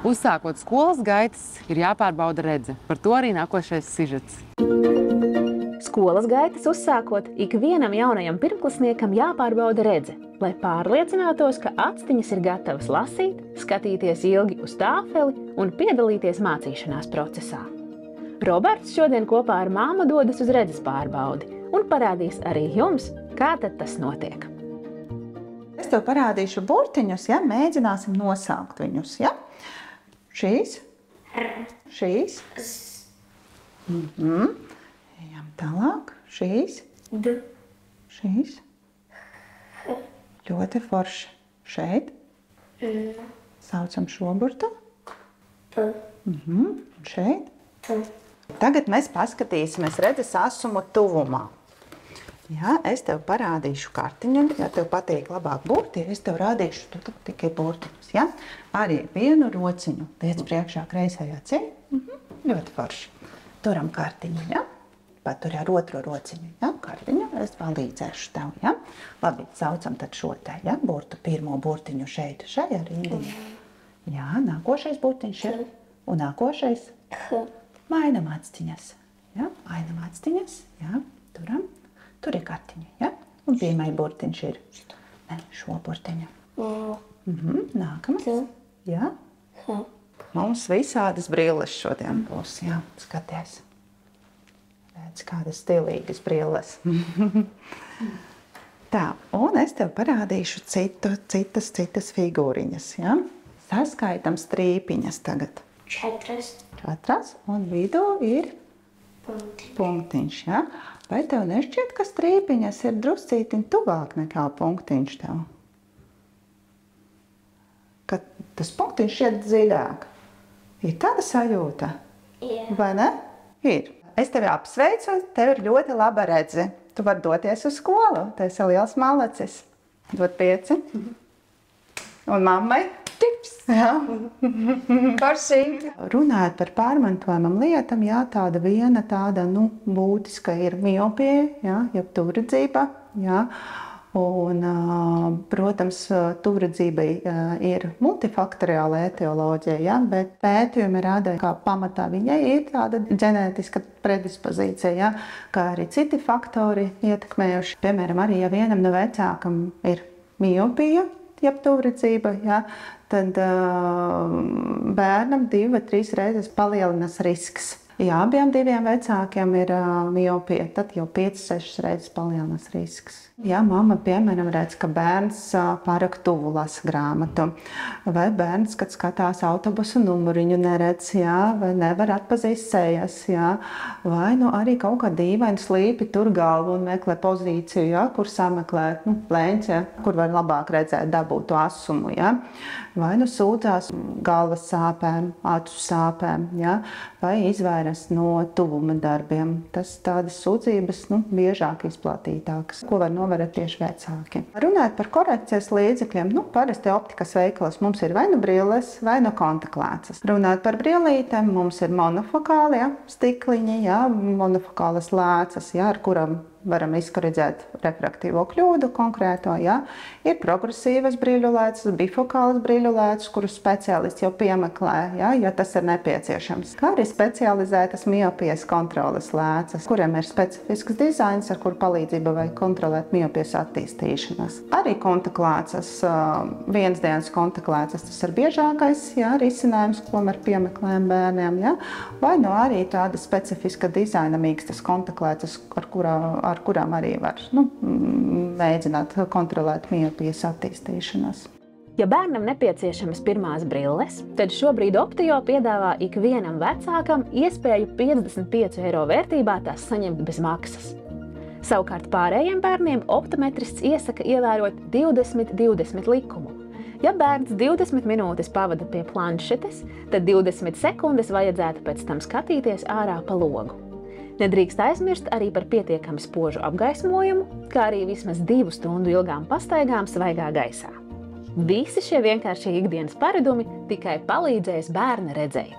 Uzsākot skolas gaitas, ir jāpārbauda redze. Par to arī nākošais sižets. Skolas gaitas uzsākot, ikvienam jaunajam pirmklasniekam jāpārbauda redze, lai pārliecinātos, ka actiņas ir gatavas lasīt, skatīties ilgi uz tāfeli un piedalīties mācīšanās procesā. Roberts šodien kopā ar māmu dodas uz redzes pārbaudi un parādīs arī jums, kā tad tas notiek. Es tev parādīšu burtiņus, ja? Mēģināsim nosaukt viņus. Ja? Šīs, šīs, ejam tālāk, šīs, šīs, ļoti forši, šeit, saucam šo burtu, šeit. Tagad mēs paskatīsimies redzes asumu tuvumā. Ja, es tev parādīšu kartiņu, ja tev patīk labāk burti, es tev rādīšu tikai burtiņus. Ja? Arī vienu rociņu liec priekšā kreisajā ceļā. Ļoti forši. Turam kartiņu, ja? Paturi ar otro rociņu, ja? Kartiņu, es palīdzēšu tev. Ja? Labi, saucam tad šo te, ja? Burtu, pirmo burtiņu šeit, šajā rindiņā. Jā, nākošais burtiņš ir. Un nākošais mainam actiņas. Ja? Mainam actiņas, ja? Turam. Tur ir kartiņa, ja? Un pirmai burtiņš ir šo burtiņu. Nākamais. Ja? Mums visādas brilles šodien būs, jā, skaties. Redz, kādas stilīgas brilles. Tā, un es tev parādīšu citas figūriņas, ja? Saskaitam strīpiņas tagad. 4. 4, un vidū ir punktiņš, ja? Vai tev nešķiet, ka strīpiņas ir druscītiņ tuvāk nekā punktiņš tev? Ka tas punktiņš šķiet dziļāk. Ir tāda sajūta? Jā. Vai ne? Ir. Es tevi apsveicu, tev ir ļoti laba redze. Tu vari doties uz skolu. Tu esi liels malacis. Dod 5. Un mammai? Tips. Jā. Parsīgi. Runājot par pārmantojamam lietam, jā, viena tāda, būtiska ir miopija, jā, jeb tuvredzība, jā. Un, protams, tuvredzība ir multifaktoriāla etioloģija, jā, bet pētījumi rāda, ka pamatā viņai ir tāda ģenētiska predispozīcija, jā, kā arī citi faktori ietekmējuši. Piemēram, arī, ja vienam no vecākam ir miopija, jeb tuvredzība, ja, tad bērnam 2 vai 3 reizes palielinās risks. Ja abiem 2 vecākiem ir miopija, tad jau 5-6 reizes palielinās risks. Ja mamma, piemēram, redz, ka bērns pārāk tuvu lasa grāmatu, vai bērns, kad skatās autobusu numuriņu, neredz, ja, vai nevar atpazīst sejas, ja, vai arī kaut kā dīvaini slīpi tur galvu un meklē pozīciju, ja, kur sameklēt leņķi, ja, kur var labāk redzēt dabūtu asumu, ja, vai sūdzās galvas sāpēm, acu sāpēm, ja, vai izvairas no tuvuma darbiem. Tas tādas sūdzības biežāk izplatītākas, ko var novērot tieši vecāki. Runājot par korekcijas līdzekļiem, parasti optikas veikalos mums ir vai nu brilles, vai nu kontaktlēcas. Runājot par brillītēm, mums ir monofokāli, ja, stikliņi, ja, monofokālas lēcas, ja, ar kuram varam izkorrigēt refraktīvo kļūdu konkrēto, ja. Ir progresīvas brīļulētas, bifokālas brīļulētas, kurus speciālists jau piemeklē, ja tas ir nepieciešams. Kā arī specializētas miopijas kontroles lēcas, kuriem ir specifisks dizains, ar kuru palīdzību vajag kontrolēt miopijas attīstīšanas. Arī kontaktlēcas, viensdienas kontaktlēcas, tas ir biežākais, ja, risinājums, ko mēs piemeklējam bērniem, ja. Vai arī tāda specifiska dizaina mīkstas kontaktlēcas, ar kurām arī var mēģināt kontrolēt miopijas attīstīšanos. Ja bērnam nepieciešamas pirmās brilles, tad šobrīd Optio piedāvā ikvienam vecākam iespēju 55 eiro vērtībā tās saņemt bez maksas. Savukārt pārējiem bērniem optometrists iesaka ievērot 20-20 likumu. Ja bērns 20 minūtes pavada pie planšetes, tad 20 sekundes vajadzētu pēc tam skatīties ārā pa logu. Nedrīkst aizmirst arī par pietiekami spožu apgaismojumu, kā arī vismaz 2 stundu ilgām pastaigām svaigā gaisā. Visi šie vienkāršie ikdienas paradumi tikai palīdzēs bērna redzei.